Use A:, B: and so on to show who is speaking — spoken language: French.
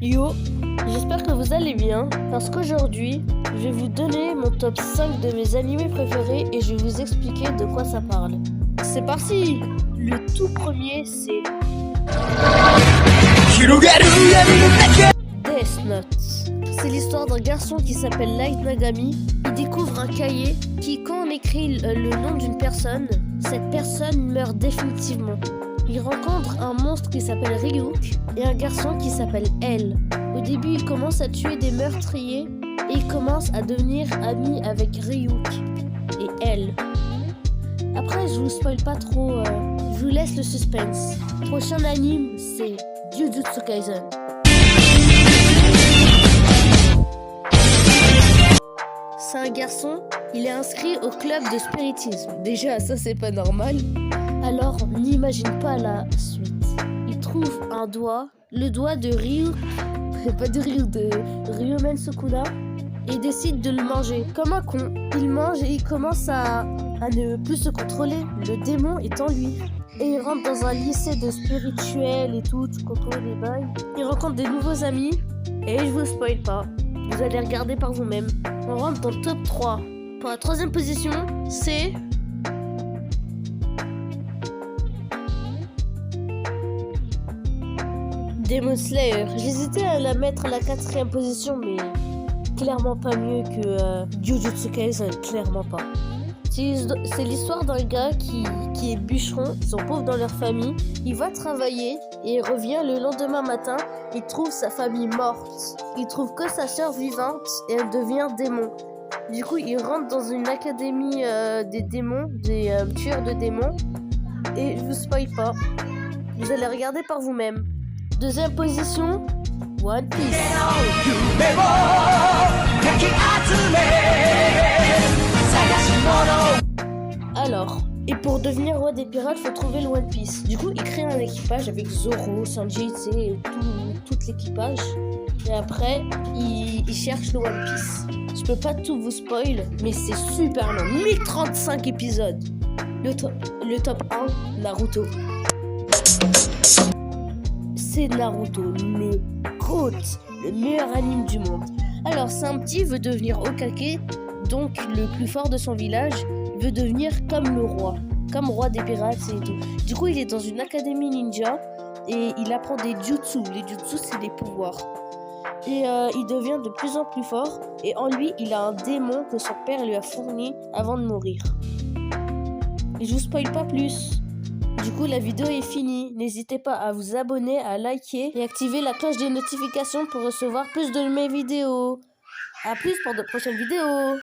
A: Yo, j'espère que vous allez bien, parce qu'aujourd'hui, je vais vous donner mon top 5 de mes animés préférés et je vais vous expliquer de quoi ça parle. C'est parti! Le tout premier, c'est Death Note. C'est l'histoire d'un garçon qui s'appelle Light Yagami. Il découvre un cahier qui, quand on écrit le nom d'une personne, cette personne meurt définitivement. Il rencontre un monstre qui s'appelle Ryuk et un garçon qui s'appelle L. Au début, il commence à tuer des meurtriers et il commence à devenir ami avec Ryuk et L. Après, je vous spoil pas trop, je vous laisse le suspense. Prochain anime, c'est Jujutsu Kaisen. C'est un garçon, il est inscrit au club de spiritisme. Déjà, ça c'est pas normal. Alors, n'imagine pas la suite. Il trouve un doigt, le doigt de Ryu, pas de Ryu, de Ryomen Sukuna, et décide de le manger. Comme un con, il mange et il commence à ne plus se contrôler. Le démon est en lui. Et il rentre dans un lycée de spirituel et tout contrôle les bails. Il rencontre des nouveaux amis, et je vous spoil pas. Vous allez regarder par vous-même. On rentre dans le top 3. Pour la troisième position, c'est Demon Slayer. J'hésitais à la mettre à la quatrième position, mais clairement pas mieux que Jujutsu Kaisen, clairement pas. C'est l'histoire d'un gars qui est bûcheron, ils sont pauvres dans leur famille, il va travailler et il revient le lendemain matin, il trouve sa famille morte. Il trouve que sa sœur vivante et elle devient démon. Du coup, il rentre dans une académie des démons, des tueurs de démons. Et je vous spoil pas, vous allez regarder par vous-même. Deuxième position, One Piece. Alors, et pour devenir roi des pirates, faut trouver le One Piece. Du coup, il crée un équipage avec Zoro, Sanji, tu sais, et tout l'équipage. Et après, il cherche le One Piece. Je peux pas tout vous spoil, mais c'est super long. 1035 épisodes. Le top 1, Naruto. C'est Naruto, le GOAT, le meilleur anime du monde. Alors, c'est un petit veut devenir Hokage, donc le plus fort de son village. Il veut devenir comme le roi, comme roi des pirates et tout. Du coup, il est dans une académie ninja et il apprend des jutsu. Les jutsu, c'est des pouvoirs. Et il devient de plus en plus fort. Et en lui, il a un démon que son père lui a fourni avant de mourir. Et je vous spoil pas plus. Du coup, la vidéo est finie. N'hésitez pas à vous abonner, à liker et activer la cloche des notifications pour recevoir plus de mes vidéos. A plus pour de prochaines vidéos.